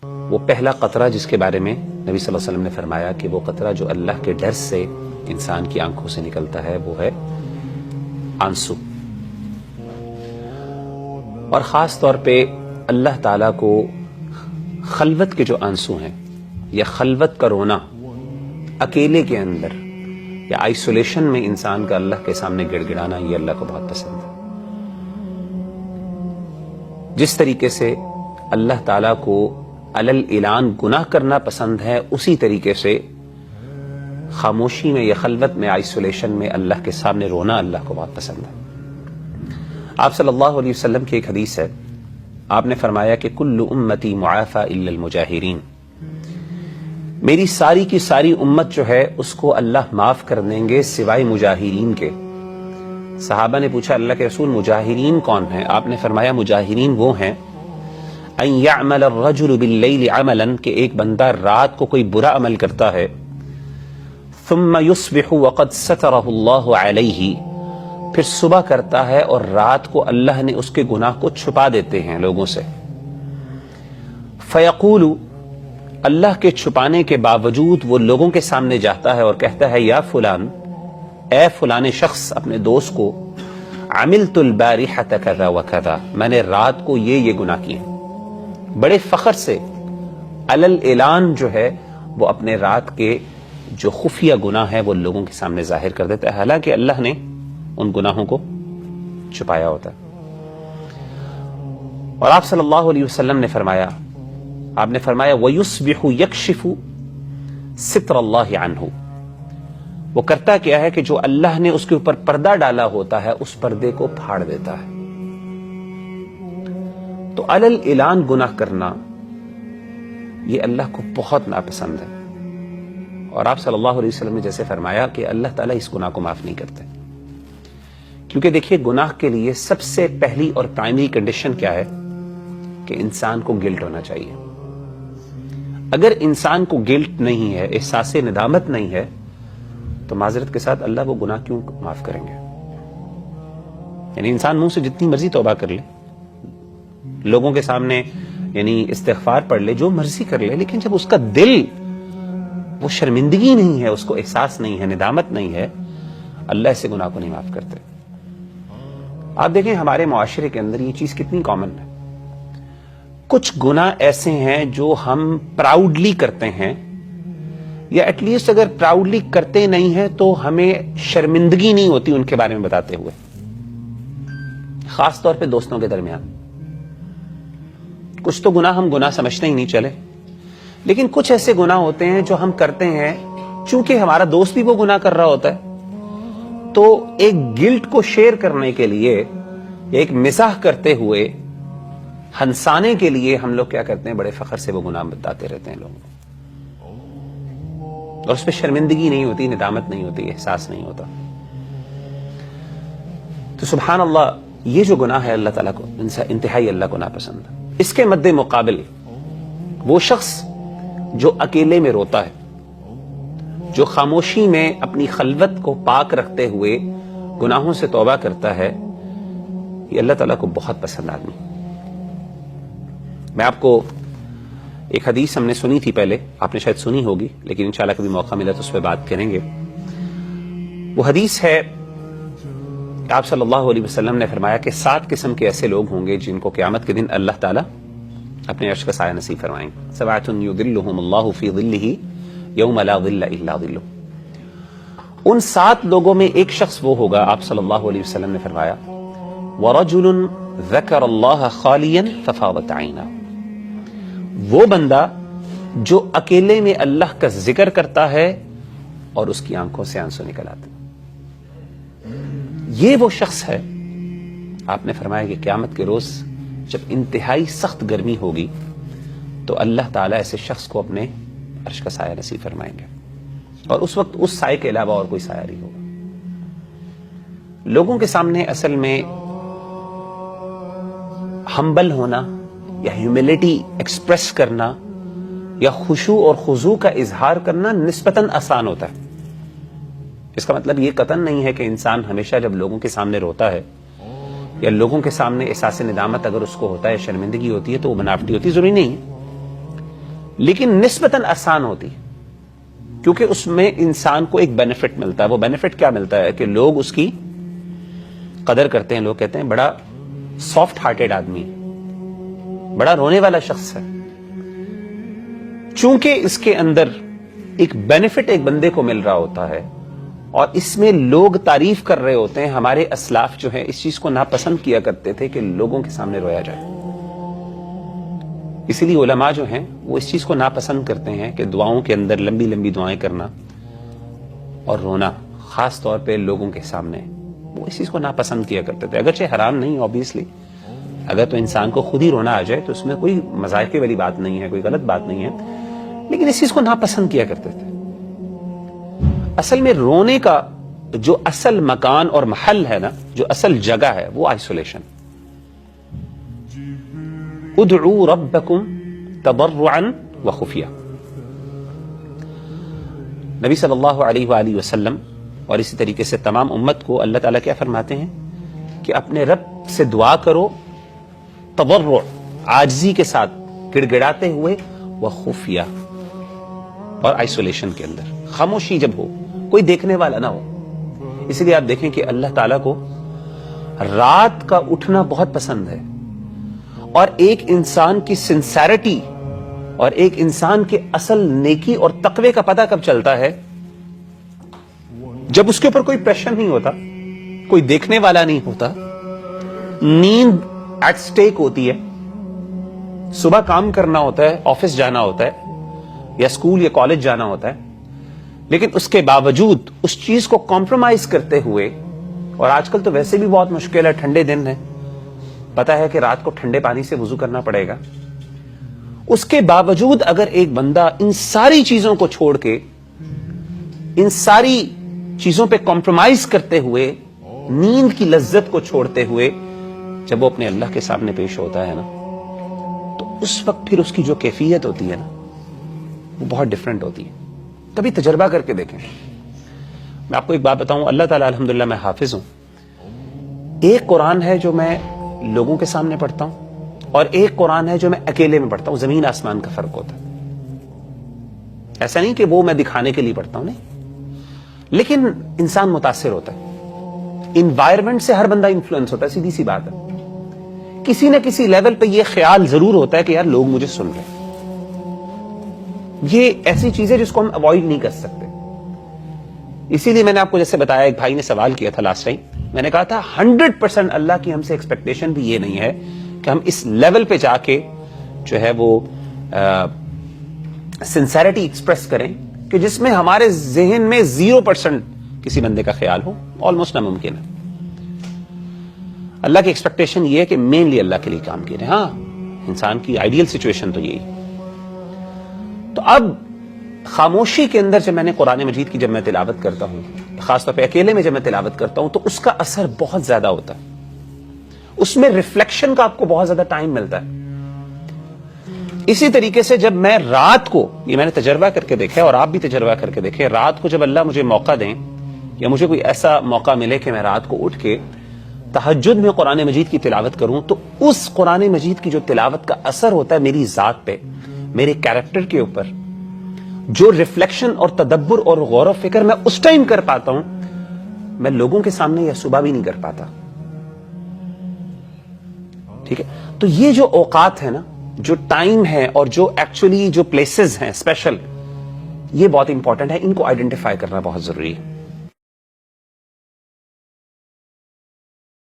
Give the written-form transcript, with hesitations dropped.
وہ پہلا قطرہ جس کے بارے میں نبی صلی اللہ علیہ وسلم نے فرمایا کہ وہ قطرہ جو اللہ کے ڈر سے انسان کی آنکھوں سے نکلتا ہے وہ ہے آنسو. اور خاص طور پہ اللہ تعالیٰ کو خلوت کے جو آنسو ہیں یا خلوت کا رونا، اکیلے کے اندر یا آئسولیشن میں انسان کا اللہ کے سامنے گڑ گڑانا، یہ اللہ کو بہت پسند ہے. جس طریقے سے اللہ تعالیٰ کو علل اعلان گناہ کرنا پسند ہے، اسی طریقے سے خاموشی میں یا خلوت میں، آئسولیشن میں اللہ کے سامنے رونا اللہ کو بہت پسند ہے. آپ صلی اللہ علیہ وسلم کی ایک حدیث ہے، آپ نے فرمایا کہ کل امتی معافی الا المجاہرین، میری ساری کی ساری امت جو ہے اس کو اللہ معاف کر دیں گے سوائے مجاہرین کے. صحابہ نے پوچھا اللہ کے رسول مجاہرین کون ہیں؟ آپ نے فرمایا مجاہرین وہ ہیں ان یعمل الرجل باللیل عملا، کہ ایک بندہ رات کو کوئی برا عمل کرتا ہے، ثم یصبح وقد سترہ اللہ علیہ، پھر صبح کرتا ہے اور رات کو اللہ نے اس کے گناہ کو چھپا دیتے ہیں لوگوں سے. فیقول، اللہ کے چھپانے کے باوجود وہ لوگوں کے سامنے جاتا ہے اور کہتا ہے یا فلان، اے فلاں شخص، اپنے دوست کو، عملت البارحۃ کذا وکذا، میں نے رات کو یہ گناہ کیے. بڑے فخر سے علل اعلان جو ہے وہ اپنے رات کے جو خفیہ گناہ ہے وہ لوگوں کے سامنے ظاہر کر دیتا ہے، حالانکہ اللہ نے ان گناہوں کو چھپایا ہوتا ہے. اور آپ صلی اللہ علیہ وسلم نے فرمایا، آپ نے فرمایا وَيُصْبِحُ يَكْشِفُ سِتْرَ اللَّهِ عَنْهُ، وہ کرتا کیا ہے کہ جو اللہ نے اس کے اوپر پردہ ڈالا ہوتا ہے اس پردے کو پھاڑ دیتا ہے. تو علل اعلان گناہ کرنا یہ اللہ کو بہت ناپسند ہے. اور آپ صلی اللہ علیہ وسلم نے جیسے فرمایا کہ اللہ تعالیٰ اس گناہ کو معاف نہیں کرتے، کیونکہ دیکھیے گناہ کے لیے سب سے پہلی اور پرائمری کنڈیشن کیا ہے کہ انسان کو گلٹ ہونا چاہیے. اگر انسان کو گلٹ نہیں ہے، احساس ندامت نہیں ہے، تو معذرت کے ساتھ اللہ وہ گناہ کیوں معاف کریں گے؟ یعنی انسان منہ سے جتنی مرضی توبہ کر لے، لوگوں کے سامنے یعنی استغفار پڑھ لے، جو مرضی کر لے، لیکن جب اس کا دل وہ شرمندگی نہیں ہے، اس کو احساس نہیں ہے، ندامت نہیں ہے، اللہ ایسے گناہ کو نہیں معاف کرتے. آپ دیکھیں ہمارے معاشرے کے اندر یہ چیز کتنی کامن ہے. کچھ گناہ ایسے ہیں جو ہم پراؤڈلی کرتے ہیں، یا ایٹ لیسٹ اگر پراؤڈلی کرتے نہیں ہیں تو ہمیں شرمندگی نہیں ہوتی ان کے بارے میں بتاتے ہوئے، خاص طور پہ دوستوں کے درمیان. کچھ تو گناہ ہم گناہ سمجھتے ہی نہیں چلے، لیکن کچھ ایسے گناہ ہوتے ہیں جو ہم کرتے ہیں چونکہ ہمارا دوست بھی وہ گناہ کر رہا ہوتا ہے، تو ایک گلٹ کو شیئر کرنے کے لیے، ایک مزاح کرتے ہوئے، ہنسانے کے لیے ہم لوگ کیا کرتے ہیں، بڑے فخر سے وہ گناہ بتاتے رہتے ہیں لوگوں کو، اور اس پہ شرمندگی نہیں ہوتی، ندامت نہیں ہوتی، احساس نہیں ہوتا. تو سبحان اللہ، یہ جو گناہ ہے اللہ تعالیٰ کو انتہائی اللہ کو ناپسند ہے. اس کے مد مقابل وہ شخص جو اکیلے میں روتا ہے، جو خاموشی میں اپنی خلوت کو پاک رکھتے ہوئے گناہوں سے توبہ کرتا ہے، یہ اللہ تعالیٰ کو بہت پسند آدمی. میں آپ کو ایک حدیث ہم نے سنی تھی پہلے، آپ نے شاید سنی ہوگی، لیکن انشاءاللہ کبھی موقع ملا تو اس پہ بات کریں گے. وہ حدیث ہے کہ آپ صلی اللہ علیہ وسلم نے فرمایا کہ 7 قسم کے ایسے لوگ ہوں گے جن کو قیامت کے دن اللہ تعالیٰ اپنے عرش کا سایہ نصیب فرمائیں گے. 7 یظلھم اللہ فی ظلہ یوم لا ظل الا ظلہ. ان 7 لوگوں میں ایک شخص وہ ہوگا، آپ صلی اللہ علیہ وسلم نے فرمایا ورجل ذکر اللہ خالیا ففاضت عینہ، وہ بندہ جو اکیلے میں اللہ کا ذکر کرتا ہے اور اس کی آنکھوں سے آنسو نکل آتے. یہ وہ شخص ہے، آپ نے فرمایا کہ قیامت کے روز جب انتہائی سخت گرمی ہوگی تو اللہ تعالیٰ ایسے شخص کو اپنے عرش کا سایہ نصیب فرمائیں گے، اور اس وقت اس سائے کے علاوہ اور کوئی سایہ نہیں ہوگا. لوگوں کے سامنے اصل میں ہمبل ہونا یا ہیوملٹی ایکسپریس کرنا یا خشوع اور خضوع کا اظہار کرنا نسبتاً آسان ہوتا ہے. اس کا مطلب یہ قطعاً نہیں ہے کہ انسان ہمیشہ جب لوگوں کے سامنے روتا ہے یا لوگوں کے سامنے احساس ندامت اگر اس کو ہوتا ہے، شرمندگی ہوتی ہے، تو وہ بناوٹی ہوتی، ضروری نہیں ہے. لیکن نسبتاً آسان ہوتی ہے، کیونکہ اس میں انسان کو ایک بینیفٹ ملتا ہے. وہ بینیفٹ کیا ملتا ہے کہ لوگ اس کی قدر کرتے ہیں. لوگ کہتے ہیں بڑا سافٹ ہارٹیڈ آدمی ہے، بڑا رونے والا شخص ہے. چونکہ اس کے اندر ایک بینیفٹ ایک بندے کو مل رہا ہوتا ہے اور اس میں لوگ تعریف کر رہے ہوتے ہیں. ہمارے اسلاف جو ہیں اس چیز کو ناپسند کیا کرتے تھے کہ لوگوں کے سامنے رویا جائے. اسی لیے علماء جو ہیں وہ اس چیز کو ناپسند کرتے ہیں کہ دعاؤں کے اندر لمبی لمبی دعائیں کرنا اور رونا، خاص طور پہ لوگوں کے سامنے، وہ اس چیز کو ناپسند کیا کرتے تھے. اگرچہ حرام نہیں آبویسلی، اگر تو انسان کو خود ہی رونا آ جائے تو اس میں کوئی مذائقے والی بات نہیں ہے، کوئی غلط بات نہیں ہے، لیکن اس چیز کو ناپسند کیا کرتے تھے. اصل میں رونے کا جو اصل مکان اور محل ہے نا، جو اصل جگہ ہے، وہ آئسولیشن. ادعوا ربکم تضرعا وخفیہ. نبی صلی اللہ علیہ وآلہ وسلم اور اسی طریقے سے تمام امت کو اللہ تعالیٰ کیا فرماتے ہیں کہ اپنے رب سے دعا کرو تضرع، عاجزی کے ساتھ، گڑ گڑاتے ہوئے، وخفیہ، اور آئسولیشن کے اندر، خاموشی جب ہو، کوئی دیکھنے والا نہ ہو. اسی لیے آپ دیکھیں کہ اللہ تعالیٰ کو رات کا اٹھنا بہت پسند ہے، اور ایک انسان کی سنسیرٹی اور ایک انسان کے اصل نیکی اور تقوی کا پتہ کب چلتا ہے؟ جب اس کے اوپر کوئی پریشر نہیں ہوتا، کوئی دیکھنے والا نہیں ہوتا، نیند ایٹ سٹیک ہوتی ہے، صبح کام کرنا ہوتا ہے، آفس جانا ہوتا ہے یا اسکول یا کالج جانا ہوتا ہے، لیکن اس کے باوجود اس چیز کو کمپرومائز کرتے ہوئے، اور آج کل تو ویسے بھی بہت مشکل ہے، ٹھنڈے دن ہے، پتا ہے کہ رات کو ٹھنڈے پانی سے وضو کرنا پڑے گا، اس کے باوجود اگر ایک بندہ ان ساری چیزوں کو چھوڑ کے، ان ساری چیزوں پہ کمپرومائز کرتے ہوئے، نیند کی لذت کو چھوڑتے ہوئے جب وہ اپنے اللہ کے سامنے پیش ہوتا ہے نا، تو اس وقت پھر اس کی جو کیفیت ہوتی ہے نا، وہ بہت ڈیفرنٹ ہوتی ہے. کبھی تجربہ کر کے دیکھیں. میں آپ کو ایک بات بتاؤں، اللہ تعالیٰ الحمدللہ میں حافظ ہوں. ایک قرآن ہے جو میں لوگوں کے سامنے پڑھتا ہوں، اور ایک قرآن ہے جو میں اکیلے میں پڑھتا ہوں. زمین آسمان کا فرق ہوتا ہے. ایسا نہیں کہ وہ میں دکھانے کے لیے پڑھتا ہوں، نہیں، لیکن انسان متاثر ہوتا ہے. انوائرمنٹ سے ہر بندہ انفلوئنس ہوتا ہے، سیدھی سی بات ہے. کسی نہ کسی لیول پہ یہ خیال ضرور ہوتا ہے کہ یار لوگ مجھے سن رہے ہیں. یہ ایسی چیز ہے جس کو ہم اوائڈ نہیں کر سکتے. اسی لیے میں نے آپ کو جیسے بتایا، ایک بھائی نے سوال کیا تھا لاسٹ ٹائم، میں نے کہا تھا 100% اللہ کی ہم سے ایکسپیکٹیشن بھی یہ نہیں ہے کہ ہم اس لیول پہ جا کے جو ہے وہ سنسیریٹی ایکسپریس کریں کہ جس میں ہمارے ذہن میں 0% کسی بندے کا خیال ہو. آلموسٹ ناممکن ہے. اللہ کی ایکسپیکٹیشن یہ ہے کہ مینلی اللہ کے لیے کام کیے. ہاں، انسان کی آئیڈیل سچویشن تو یہی. تو اب خاموشی کے اندر جب میں نے قرآن مجید کی جب میں تلاوت کرتا ہوں، خاص طور پہ اکیلے میں جب میں تلاوت کرتا ہوں، تو اس کا اثر بہت زیادہ ہوتا ہے. اس میں ریفلیکشن کا آپ کو بہت زیادہ ٹائم ملتا ہے. اسی طریقے سے جب میں رات کو، یہ میں نے تجربہ کر کے دیکھا ہے اور آپ بھی تجربہ کر کے دیکھیں، رات کو جب اللہ مجھے موقع دیں یا مجھے کوئی ایسا موقع ملے کہ میں رات کو اٹھ کے تہجد میں قرآن مجید کی تلاوت کروں، تو اس قرآن مجید کی جو تلاوت کا اثر ہوتا ہے میری ذات پہ، میرے کیریکٹر کے اوپر، جو ریفلیکشن اور تدبر اور غور و فکر میں اس ٹائم کر پاتا ہوں، میں لوگوں کے سامنے یا صبح بھی نہیں کر پاتا. ٹھیک ہے؟ تو یہ جو اوقات ہے نا، جو ٹائم ہے اور جو ایکچولی جو پلیسز ہیں اسپیشل، یہ بہت امپورٹنٹ ہے. ان کو آئیڈینٹیفائی کرنا بہت ضروری ہے.